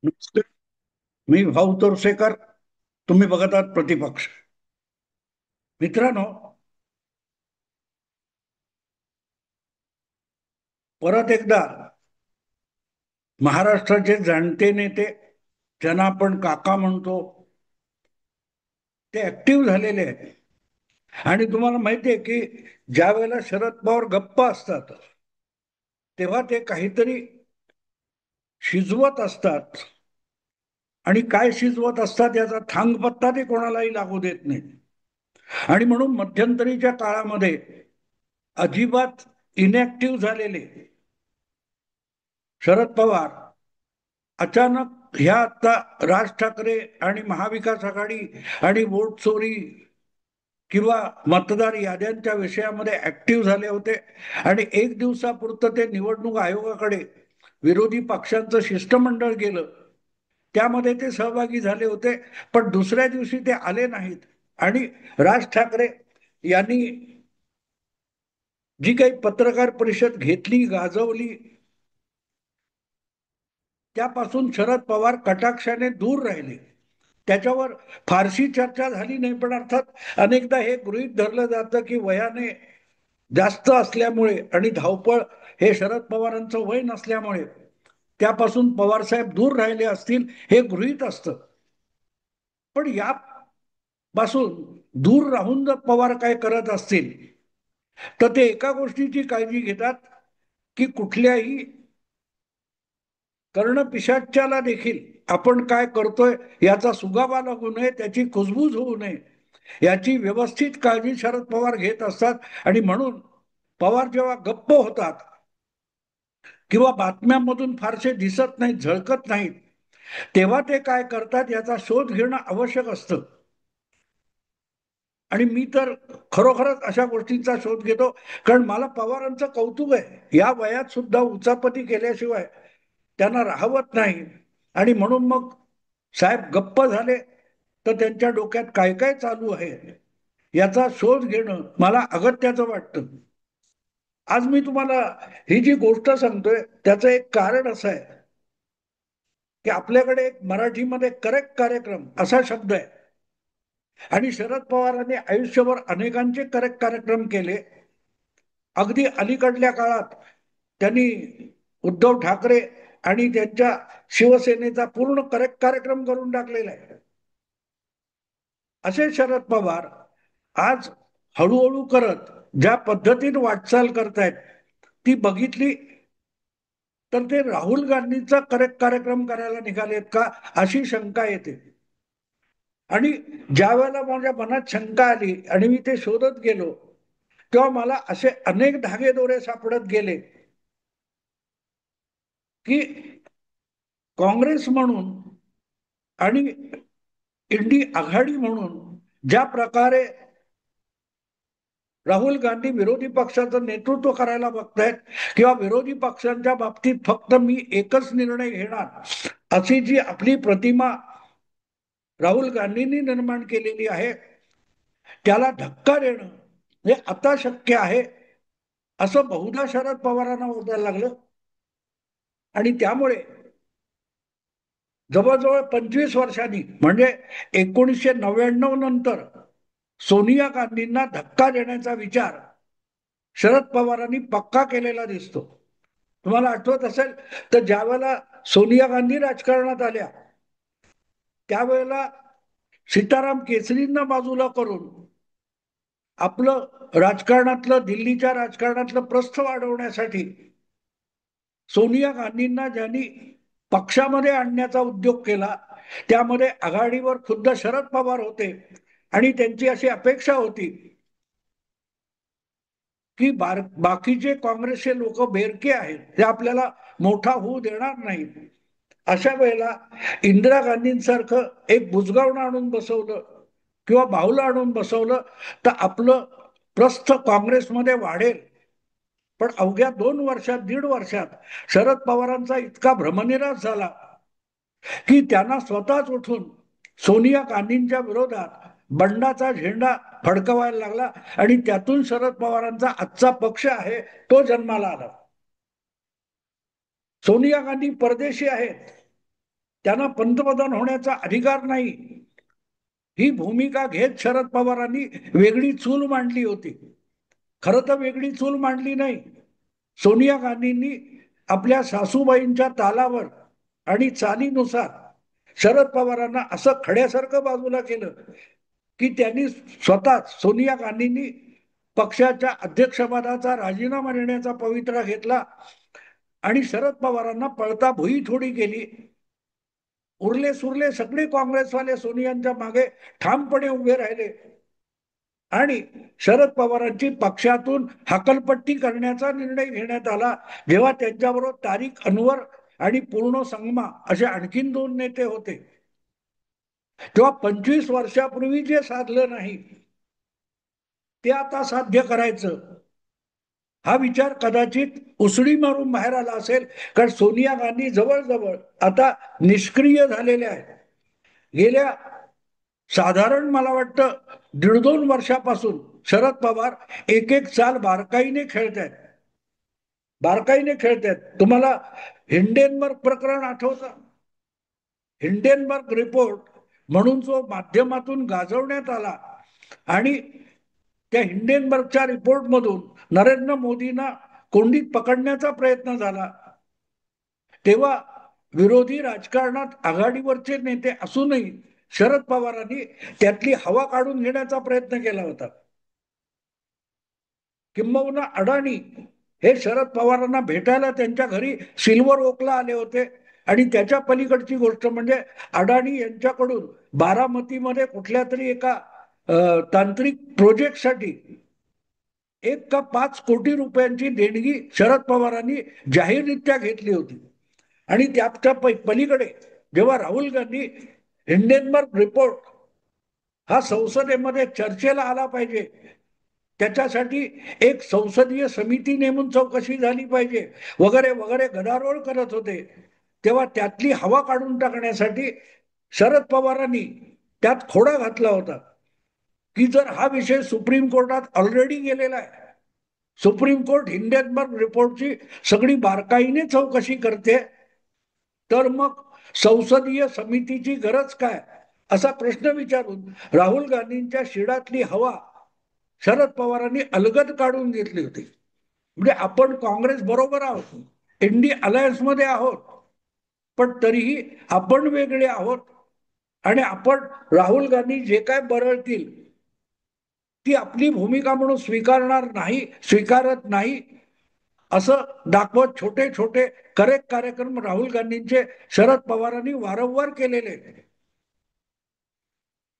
नमस्ते. मी भाऊ तोरसेकर. तुम्ही बघत आहात प्रतिपक्ष. मित्रांनो, परत एकदा महाराष्ट्राचे जाणते नेते, ज्यांना आपण काका म्हणतो, ते ऍक्टिव्ह झालेले आहेत. आणि तुम्हाला माहिती आहे की ज्या वेळेला शरद पवार गप्प असतात तेव्हा ते काहीतरी शिजवत असतात. आणि काय शिजवत असतात याचा थांगपत्ता ते कोणालाही लागू देत नाही. आणि म्हणून मध्यंतरीच्या काळामध्ये अजिबात इनॅक्टिव्ह झालेले शरद पवार अचानक ह्या आता राज ठाकरे आणि महाविकास आघाडी आणि वोट चोरी किंवा मतदार याद्यांच्या विषयामध्ये ऍक्टिव्ह झाले होते. आणि एक दिवसापुरतं ते निवडणूक आयोगाकडे विरोधी पक्षांचं शिष्टमंडळ गेलं, त्यामध्ये ते सहभागी झाले होते. पण दुसऱ्या दिवशी ते आले नाहीत. आणि राज ठाकरे यांनी जी काही पत्रकार परिषद घेतली, गाजवली, त्यापासून शरद पवार कटाक्षाने दूर राहिले. त्याच्यावर फारशी चर्चा झाली नाही. पण अर्थात अनेकदा हे गृहीत धरलं जातं की वयाने जास्त असल्यामुळे आणि धावपळ हे शरद पवारांचं वय नसल्यामुळे त्यापासून पवारसाहेब दूर राहिले असतील, हे गृहीत असतं. पण यापासून दूर राहून जर पवार काय करत असतील तर ते एका गोष्टीची काळजी घेतात की कुठल्याही कर्णपिशाच्याला देखील आपण काय करतोय याचा सुगावा लागू नये, त्याची कुजबूज होऊ नये, याची व्यवस्थित काळजी शरद पवार घेत असतात. आणि म्हणून पवार जेव्हा गप्प होतात किंवा बातम्यांमधून फारसे दिसत नाहीत, झळकत नाहीत, तेव्हा ते काय करतात याचा शोध घेणं आवश्यक असतं. आणि मी तर खरोखरच अशा गोष्टींचा शोध घेतो. कारण मला पवारांचं कौतुक आहे. या वयात सुद्धा उचापती केल्याशिवाय त्यांना राहवत नाही. आणि म्हणून मग साहेब गप्प झाले तर त्यांच्या डोक्यात काय काय चालू आहे याचा शोध घेणं मला अगत्याचं वाटतं. आज मी तुम्हाला ही जी गोष्ट सांगतोय त्याचं एक कारण असं आहे की आपल्याकडे एक मराठीमध्ये करेक्ट कार्यक्रम असा शब्द आहे. आणि शरद पवारांनी आयुष्यभर अनेकांचे करेक्ट कार्यक्रम केले. अगदी अलीकडल्या काळात त्यांनी उद्धव ठाकरे आणि त्यांच्या शिवसेनेचा पूर्ण करेक्ट कार्यक्रम करून टाकलेला आहे. असे शरद पवार आज हळूहळू करत ज्या पद्धतीने वाटचाल करतायत ती बघितली तर ते राहुल गांधींचा करेक्ट कार्यक्रम करायला निघालेत का अशी शंका येते. आणि ज्या वेळेला माझ्या मनात शंका आली आणि मी ते शोधत गेलो तेव्हा मला असे अनेक धागेदोरे सापडत गेले की काँग्रेस म्हणून आणि इंडी आघाडी म्हणून ज्या प्रकारे राहुल गांधी विरोधी पक्षाचं नेतृत्व करायला बघतायत किंवा विरोधी पक्षांच्या बाबतीत फक्त मी एकच निर्णय घेणार अशी जी आपली प्रतिमा राहुल गांधींनी निर्माण केलेली आहे, त्याला धक्का देणं हे आता शक्य आहे असं बहुधा शरद पवारांना वाटायला लागलं. आणि त्यामुळे जवळजवळ 25 वर्षांनी म्हणजे 1999 नंतर सोनिया गांधींना धक्का देण्याचा विचार शरद पवारांनी पक्का केलेला दिसतो. तुम्हाला आठवत असेल तर ज्या वेळेला सोनिया गांधी राजकारणात आल्या त्यावेळेला सीताराम केसरींना बाजूला करून आपलं राजकारणातलं, दिल्लीच्या राजकारणातलं प्रस्थ वाढवण्यासाठी सोनिया गांधींना ज्यांनी पक्षामध्ये आणण्याचा उद्योग केला त्यामध्ये आघाडीवर खुद्द शरद पवार होते. आणि त्यांची अशी अपेक्षा होती की बाकीचे काँग्रेसचे लोक बेरके आहेत, ते आपल्याला मोठा होऊ देणार नाहीत. अशा वेळेला इंदिरा गांधींसारखं एक बुजगावणं आणून बसवलं किंवा बाहुलं आणून बसवलं तर आपलं प्रस्थ काँग्रेसमध्ये वाढेल. पण अवघ्या 2 वर्षात, 1.5 वर्षात शरद पवारांचा इतका भ्रमनिरास झाला की त्यांना स्वतःच उठून सोनिया गांधींच्या विरोधात बंडाचा झेंडा फडकवायला लागला. आणि त्यातून शरद पवारांचा आजचा पक्ष आहे तो जन्माला आला. सोनिया गांधी परदेशी आहेत, त्यांना पंतप्रधान होण्याचा अधिकार नाही, ही भूमिका घेत शरद पवारांनी वेगळी चूल मांडली होती. खरं तर वेगळी चूल मांडली नाही. सोनिया गांधींनी आपल्या सासूबाईंच्या तालावर आणि चालीनुसार शरद पवारांना असं खड्यासारखं बाजूला केलं की त्यांनी स्वतः सोनिया गांधींनी पक्षाच्या अध्यक्षपदाचा राजीनामा देण्याचा पवित्रा घेतला आणि शरद पवारांना पळता भुई थोडी केली. उरले सुरले सगळे काँग्रेसवाले सोनियांच्या मागे ठामपणे उभे राहिले आणि शरद पवारांची पक्षातून हकलपट्टी करण्याचा निर्णय घेण्यात आला. जेव्हा त्यांच्याबरोबर तारिक अनवर आणि पूर्ण संगमा असे आणखीन 2 नेते होते, तेव्हा 25 वर्षापूर्वी जे साधलं नाही ते आता साध्य करायचं, हा विचार कदाचित उसळी मारून बाहेर आला असेल. कारण सोनिया गांधी जवळजवळ आता निष्क्रिय झालेल्या आहेत. गेल्या साधारण मला वाटतं 1.5-2 वर्षापासून शरद पवार एक एक चाल बारकाईने खेळत आहेत, बारकाईने खेळत आहेत. तुम्हाला हिंडेनबर्ग प्रकरण आठवतं? हिंडेनबर्ग रिपोर्ट म्हणून जो माध्यमातून गाजवण्यात आला आणि त्या हिंडेनबर्गच्या रिपोर्टमधून नरेंद्र मोदींना कोंडीत पकडण्याचा प्रयत्न झाला, तेव्हा विरोधी राजकारणात आघाडीवरचे नेते असूनही शरद पवारांनी त्यातली हवा काढून घेण्याचा प्रयत्न केला होता. किंबहुना अडाणी हे शरद पवारांना भेटायला त्यांच्या घरी सिल्वर ओकला आले होते. आणि त्याच्या पलीकडची गोष्ट म्हणजे अडाणी यांच्याकडून बारामतीमध्ये कुठल्या तरी एका तांत्रिक प्रोजेक्टसाठी 1 का 5 कोटी रुपयांची देणगी शरद पवारांनी जाहीररित्या घेतली होती. आणि त्याच्या पलीकडे जेव्हा राहुल गांधी हिंडेनबर्ग रिपोर्ट हा संसदेमध्ये चर्चेला आला पाहिजे, त्याच्यासाठी एक संसदीय समिती नेमून चौकशी झाली पाहिजे वगैरे वगैरे गदारोळ करत होते, तेव्हा त्यातली हवा काढून टाकण्यासाठी शरद पवारांनी त्यात खोडा घातला होता की जर हा विषय सुप्रीम कोर्टात ऑलरेडी गेलेला आहे, सुप्रीम कोर्ट हिंडेनबर्ग रिपोर्टची सगळी बारकाईने चौकशी करते, तर मग संसदीय समितीची गरज काय, असा प्रश्न विचारून राहुल गांधींच्या शिडातली हवा शरद पवारांनी अलगद काढून घेतली होती. म्हणजे आपण काँग्रेस बरोबर आहोत, इंडी अलायन्स मध्ये आहोत, पण तरीही आपण वेगळे आहोत आणि आपण राहुल गांधी जे काय बरळतील ती आपली भूमिका म्हणून स्वीकारणार नाही, स्वीकारत नाही, असं दाखवत छोटे छोटे करेक्ट कार्यक्रम राहुल गांधींचे शरद पवारांनी वारंवार केलेले.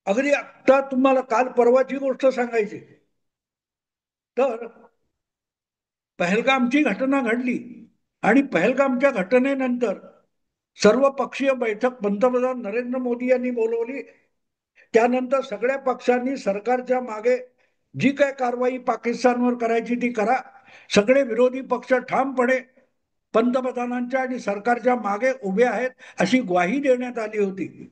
अगदी आता तुम्हाला काल परवाची गोष्ट सांगायची तर पहलगामची घटना घडली आणि पहलगामच्या घटनेनंतर सर्व पक्षीय बैठक पंतप्रधान नरेंद्र मोदी यांनी बोलवली. त्यानंतर सगळ्या पक्षांनी सरकारच्या मागे जी काय कारवाई पाकिस्तानवर करायची ती करा, सगळे विरोधी पक्ष ठामपणे पंतप्रधानांच्या आणि सरकारच्या मागे उभे आहेत अशी ग्वाही देण्यात आली होती.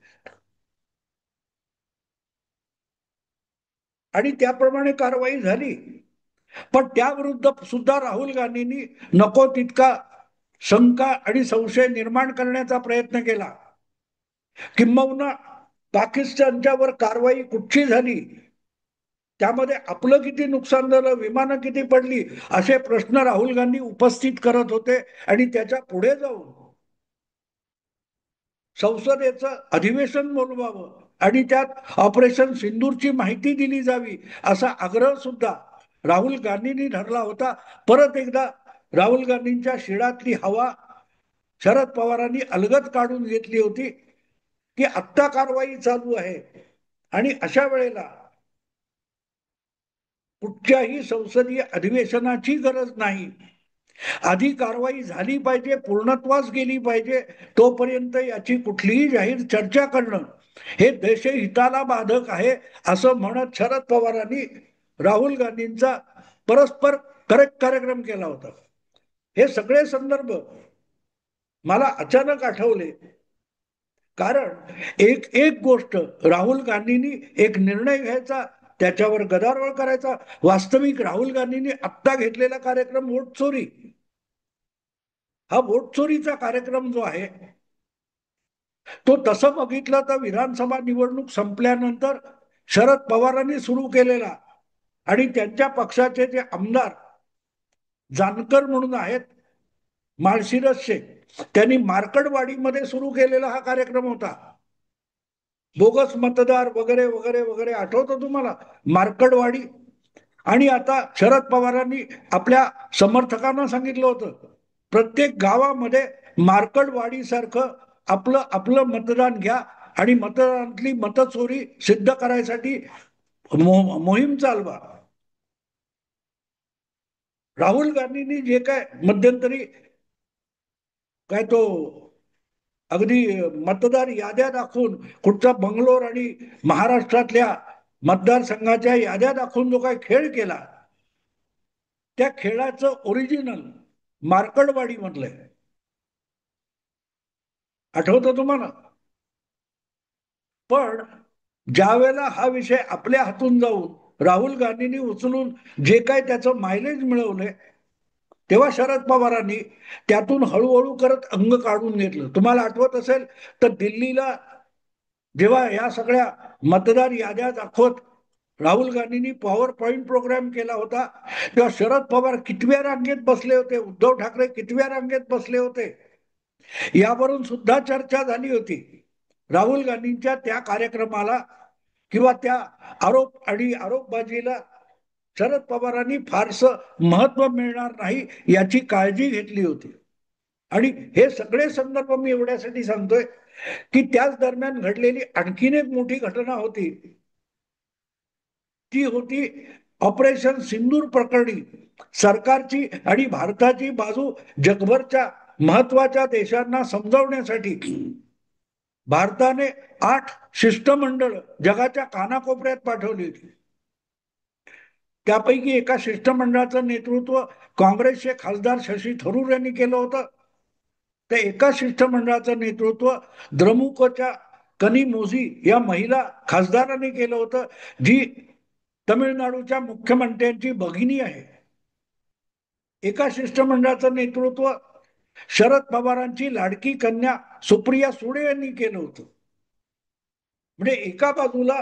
आणि त्याप्रमाणे कारवाई झाली. पण त्याविरुद्ध सुद्धा राहुल गांधींनी नको तितका शंका आणि संशय निर्माण करण्याचा प्रयत्न केला. किंबहुना पाकिस्तानच्यावर कारवाई कुठची झाली, त्यामध्ये आपलं किती नुकसान झालं, विमानं किती पडली, असे प्रश्न राहुल गांधी उपस्थित करत होते. आणि त्याच्या पुढे जाऊन संसदेचं अधिवेशन बोलवावं आणि त्यात ऑपरेशन सिंदूरची माहिती दिली जावी असा आग्रह सुद्धा राहुल गांधींनी धरला होता. परत एकदा राहुल गांधींच्या शिडातली हवा शरद पवारांनी अलगद काढून घेतली होती की आत्ता कारवाई चालू आहे आणि अशा वेळेला कुठच्याही संसदीय अधिवेशनाची गरज नाही, आधी कारवाई झाली पाहिजे, पूर्णत्वास गेली पाहिजे, तोपर्यंत याची कुठलीही जाहीर चर्चा करणं हे देशहिताला बाधक आहे असं म्हणत शरद पवारांनी राहुल गांधींचा परस्पर करेक्ट कार्यक्रम केला होता. हे सगळे संदर्भ मला अचानक आठवले, कारण एक एक गोष्ट राहुल गांधींनी एक निर्णय घ्यायचा, त्याच्यावर गदारोळ करायचा. वास्तविक राहुल गांधींनी आत्ता घेतलेला कार्यक्रम वोट चोरी, हा वोट चोरीचा कार्यक्रम जो आहे तो तसं बघितलं तर विधानसभा निवडणूक संपल्यानंतर शरद पवारांनी सुरू केलेला आणि त्यांच्या पक्षाचे जे आमदार जानकर म्हणून आहेत माळशिरसचे, त्यांनी मार्कडवाडीमध्ये सुरू केलेला हा कार्यक्रम होता. बोगस मतदार वगैरे वगैरे वगैरे, आठवतं तुम्हाला मार्कडवाडी? आणि आता शरद पवारांनी आपल्या समर्थकांना सांगितलं होतं प्रत्येक गावामध्ये मार्कडवाडी सारखं आपलं आपलं मतदान घ्या आणि मतदानातली मतचोरी सिद्ध करायसाठी मोहीम चालवा. राहुल गांधींनी जे काय मध्यंतरी काय तो अगदी मतदार याद्या दाखवून कुठचा बंगलोर आणि महाराष्ट्रातल्या मतदारसंघाच्या याद्या दाखवून जो काही खेळ केला, त्या खेळाचं ओरिजिनल मार्कडवाडी मधलंय. आठवतं तुम्हाला? पण ज्या वेळेला हा विषय आपल्या हातून जाऊन राहुल गांधींनी उचलून जे काय त्याचं मायलेज मिळवलंय, तेव्हा शरद पवारांनी त्यातून हळूहळू करत अंग काढून घेतलं. तुम्हाला आठवत असेल तर दिल्लीला जेव्हा या सगळ्या मतदार याद्या दाखवत राहुल गांधींनी पॉवर पॉइंट प्रोग्राम केला होता, तेव्हा शरद पवार कितव्या रांगेत बसले होते, उद्धव ठाकरे कितव्या रांगेत बसले होते, यावरून सुद्धा चर्चा झाली होती. राहुल गांधींच्या त्या कार्यक्रमाला किंवा त्या आरोप आणि आरोपबाजीला शरद पवारांनी फारसं महत्व मिळणार नाही याची काळजी घेतली होती. आणि हे सगळे संदर्भ मी एवढ्यासाठी सांगतोय की त्याच दरम्यान घडलेली आणखीन एक मोठी घटना होती, ती होती ऑपरेशन सिंदूर प्रकरणी सरकारची आणि भारताची बाजू जगभरच्या महत्वाच्या देशांना समजावण्यासाठी भारताने 8 शिष्टमंडळ जगाच्या कानाकोपऱ्यात पाठवली होती. त्यापैकी एका शिष्टमंडळाचं नेतृत्व काँग्रेसचे खासदार शशी थरूर यांनी केलं होतं. त्या एका शिष्टमंडळाचं नेतृत्व द्रमुकच्या कनिमोझी या महिला खासदारांनी केलं होतं, जी तमिळनाडूच्या मुख्यमंत्र्यांची भगिनी आहे. एका शिष्टमंडळाचं नेतृत्व शरद पवारांची लाडकी कन्या सुप्रिया सुळे यांनी केलं होतं. म्हणजे एका बाजूला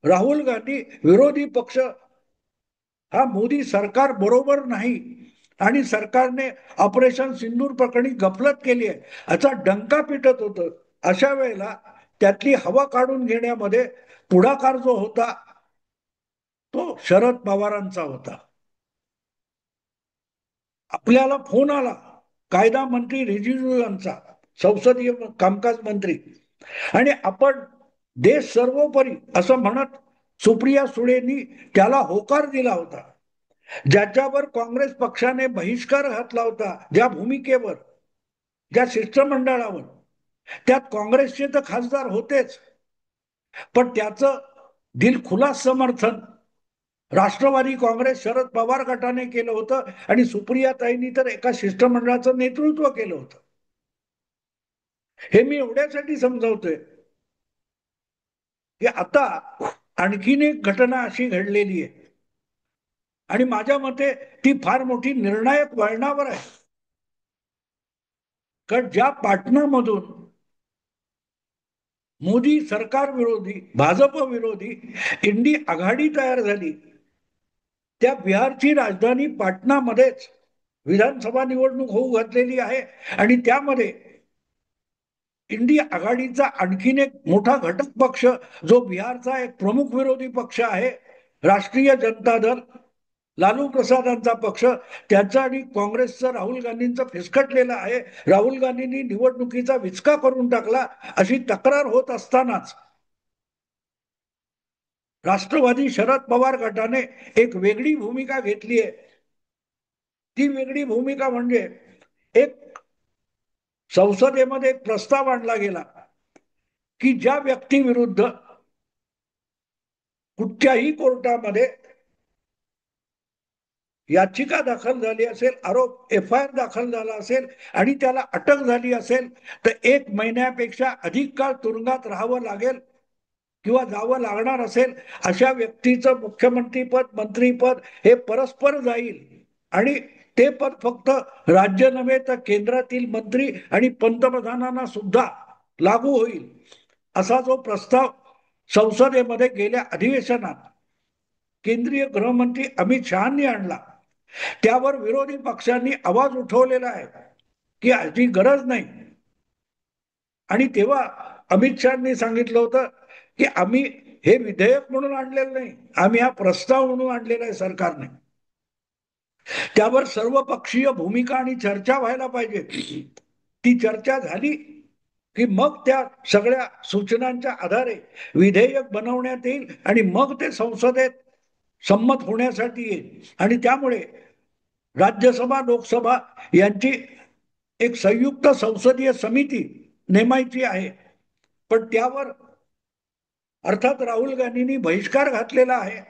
राहुल गांधी विरोधी पक्ष हा मोदी सरकार बरोबर नाही आणि सरकारने ऑपरेशन सिंदूर प्रकरणी गफलत केली आहे असा डंका पिटत होतं. अशा वेळेला त्यातली हवा काढून घेण्यामध्ये पुढाकार जो होता तो शरद पवारांचा होता. आपल्याला फोन आला कायदा मंत्री रिजिजू यांचा, संसदीय कामकाज मंत्री, आणि आपण देश सर्वोपरी असं म्हणत सुप्रिया सुळेंनी त्याला होकार दिला होता. ज्याच्यावर काँग्रेस पक्षाने बहिष्कार घातला होता, ज्या भूमिकेवर, ज्या शिष्टमंडळावर, त्यात काँग्रेसचे तर खासदार होतेच, पण त्याचं दिलखुलास समर्थन राष्ट्रवादी काँग्रेस शरद पवार गटाने केलं होतं आणि सुप्रियाताईंनी तर एका शिष्टमंडळाचं नेतृत्व केलं होतं. हे मी एवढ्यासाठी समजावतोय की आता आणखीन एक घटना अशी घडलेली आहे आणि माझ्या मते ती फार मोठी निर्णायक वळणावर आहे. कारण ज्या पाटणामधून मोदी सरकार विरोधी, भाजप विरोधी इंडी आघाडी तयार झाली, त्या बिहारची राजधानी पाटणामध्येच विधानसभा निवडणूक होऊ घातलेली आहे आणि त्यामध्ये इंडी आघाडीचा आणखीन एक मोठा घटक पक्ष जो बिहारचा एक प्रमुख विरोधी पक्ष आहे, राष्ट्रीय जनता दल, लालू प्रसादांचा पक्ष, त्याचा आणि काँग्रेसचं राहुल गांधींचं फिसकटलेलं आहे. राहुल गांधींनी निवडणुकीचा विचका करून टाकला अशी तक्रार होत असतानाच राष्ट्रवादी शरद पवार गटाने एक वेगळी भूमिका घेतली आहे. ती वेगळी भूमिका म्हणजे एक संसदेमध्ये एक प्रस्ताव आणला गेला की ज्या व्यक्तीविरुद्ध कुठच्याही कोर्टामध्ये याचिका दाखल झाली असेल, आरोप FIR दाखल झाला असेल आणि त्याला अटक झाली असेल तर 1 महिन्यापेक्षा अधिक काळ तुरुंगात राहावं लागेल किंवा जावं लागणार असेल, अशा व्यक्तीचं मुख्यमंत्रीपद, मंत्रीपद हे परस्पर जाईल आणि ते पद फक्त राज्य नव्हे तर केंद्रातील मंत्री आणि पंतप्रधानांना सुद्धा लागू होईल असा जो प्रस्ताव संसदेमध्ये गेल्या अधिवेशनात केंद्रीय गृहमंत्री अमित शहानी आणला, त्यावर विरोधी पक्षांनी आवाज उठवलेला आहे की याची गरज नाही. आणि तेव्हा अमित शहानी सांगितलं होतं की आम्ही हे विधेयक म्हणून आणलेलं नाही, आम्ही हा प्रस्ताव म्हणून आणलेला आहे सरकारने. त्यावर सर्वपक्षीय भूमिका आणि चर्चा व्हायला पाहिजे. ती चर्चा झाली की मग त्या सगळ्या सूचनांच्या आधारे विधेयक बनवण्यात येईल आणि मग ते संसदेत संमत होण्यासाठी येईल. आणि त्यामुळे राज्यसभा लोकसभा यांची एक संयुक्त संसदीय समिती नेमायची आहे. पण त्यावर अर्थात राहुल गांधींनी बहिष्कार घातलेला आहे.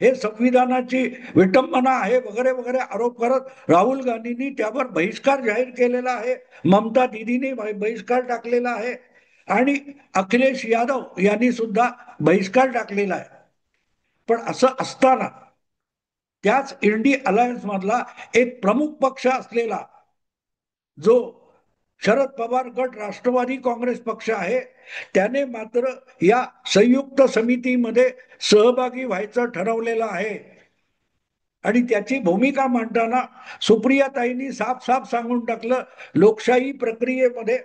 हे संविधानाची विटंबना आहे वगैरे वगैरे आरोप करत राहुल गांधींनी त्यावर बहिष्कार जाहीर केलेला आहे. ममता दीदीने बहिष्कार टाकलेला आहे आणि अखिलेश यादव यांनी सुद्धा बहिष्कार टाकलेला आहे. पण असं असताना त्याच इंडी अलायन्स मधला एक प्रमुख पक्ष असलेला जो शरद पवार गट राष्ट्रवादी काँग्रेस पक्ष आहे, त्याने मात्र या संयुक्त समितीमध्ये सहभागी व्हायचं ठरवलेलं आहे. आणि त्याची भूमिका मांडताना सुप्रियाताईंनी साफ साफ सांगून टाकलं, लोकशाही प्रक्रियेमध्ये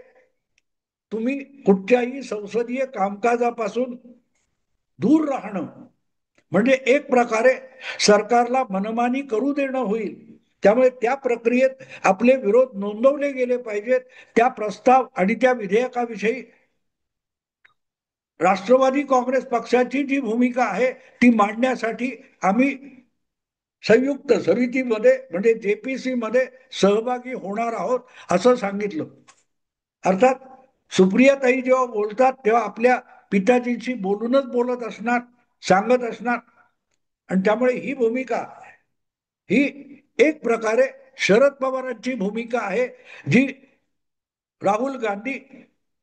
तुम्ही कुठच्याही संसदीय कामकाजापासून दूर राहणं म्हणजे एक प्रकारे सरकारला मनमानी करू देणं होईल. त्यामुळे त्या प्रक्रियेत आपले विरोध नोंदवले गेले पाहिजेत. त्या प्रस्ताव आणि त्या विधेयकाविषयी राष्ट्रवादी काँग्रेस पक्षाची जी भूमिका आहे ती मांडण्यासाठी आम्ही संयुक्त समितीमध्ये म्हणजे जेपीसी मध्ये सहभागी होणार आहोत असं सांगितलं. अर्थात सुप्रियाताई जेव्हा बोलतात तेव्हा आपल्या पिताजींशी बोलूनच बोलत असणार, सांगत असणार. आणि त्यामुळे ही भूमिका ही एक प्रकारे शरद पवारांची भूमिका आहे, जी राहुल गांधी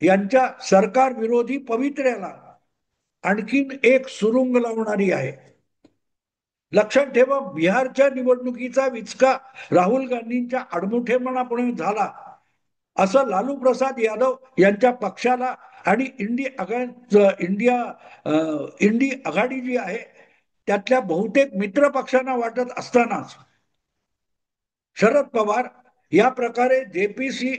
यांच्या सरकार विरोधी पवित्र्याला आणखीन एक सुरुंग लावणारी आहे. लक्षात ठेवा, बिहारच्या निवडणुकीचा विचका राहुल गांधींच्या आडमुठेपणामुळे झाला असं लालू प्रसाद यादव यांच्या पक्षाला आणि इंडी आघाडी जी आहे त्यातल्या बहुतेक मित्र पक्षांना वाटत असतानाच शरद पवार या प्रकारे जेपीसी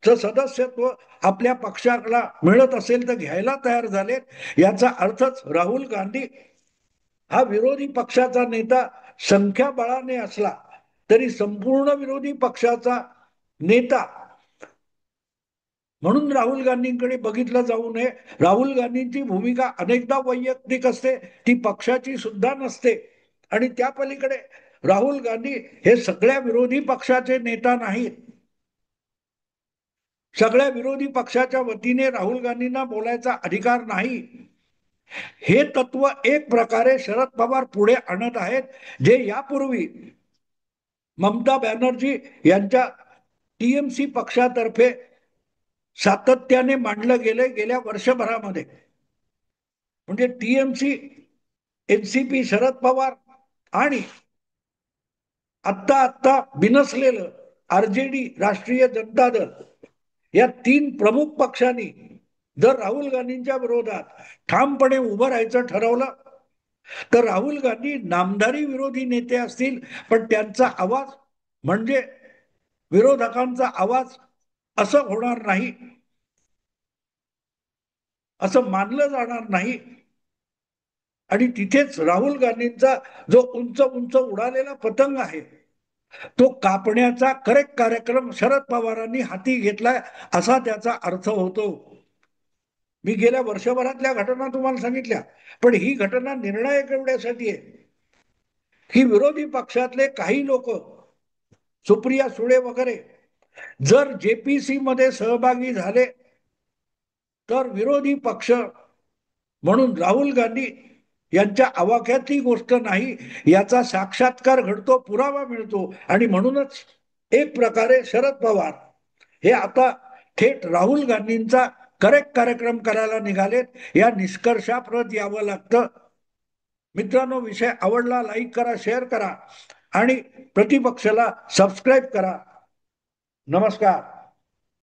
च सदस्यत्व आपल्या पक्षाला मिळत असेल तर घ्यायला तयार झालेत. याचा अर्थच राहुल गांधी हा विरोधी पक्षाचा नेता संख्याबळाने असला तरी संपूर्ण विरोधी पक्षाचा नेता म्हणून राहुल गांधींकडे बघितलं जाऊ नये. राहुल गांधींची भूमिका अनेकदा वैयक्तिक असते, ती पक्षाची सुद्धा नसते. आणि त्या पलीकडे राहुल गांधी हे सगळ्या विरोधी पक्षाचे नेता नाहीत. सगळ्या विरोधी पक्षाच्या वतीने राहुल गांधींना बोलायचा अधिकार नाही. हे तत्व एक प्रकारे शरद पवार पुढे आणत आहेत, जे यापूर्वी ममता बॅनर्जी यांच्या टीएमसी पक्षातर्फे सातत्याने मांडलं गेले गेल्या वर्षभरामध्ये. म्हणजे टीएमसी, एनसीपी, शरद पवार आणि आत्ता आत्ता बिनसलेलं आरजेडी, राष्ट्रीय जनता दल, या तीन प्रमुख पक्षांनी जर राहुल गांधींच्या विरोधात ठामपणे उभं राहायचं ठरवलं तर राहुल गांधी नामधारी विरोधी नेते असतील, पण त्यांचा आवाज म्हणजे विरोधकांचा आवाज असं होणार नाही, असं मानलं जाणार नाही. आणि तिथेच राहुल गांधींचा जो उंच उंच उडालेला पतंग आहे तो कापण्याचा करेक्ट कार्यक्रम शरद पवारांनी हाती घेतलाय असा त्याचा अर्थ होतो. मी गेल्या वर्षभरातल्या घटना तुम्हाला सांगितल्या, पण ही घटना निर्णायक एवढ्यासाठी आहे की विरोधी पक्षातले काही लोक, सुप्रिया सुळे वगैरे, जर जेपीसी मध्ये सहभागी झाले तर विरोधी पक्ष म्हणून राहुल गांधी यांच्या आवाक्यातली गोष्ट नाही, याचा साक्षात्कार घडतो, पुरावा मिळतो. आणि म्हणूनच एक प्रकारे शरद पवार हे आता थेट राहुल गांधींचा करेक्ट कार्यक्रम करायला निघालेत, या निष्कर्षाप्रत यावं लागतं. मित्रांनो, विषय आवडला लाईक करा, शेअर करा आणि प्रतिपक्षाला सबस्क्राईब करा. नमस्कार.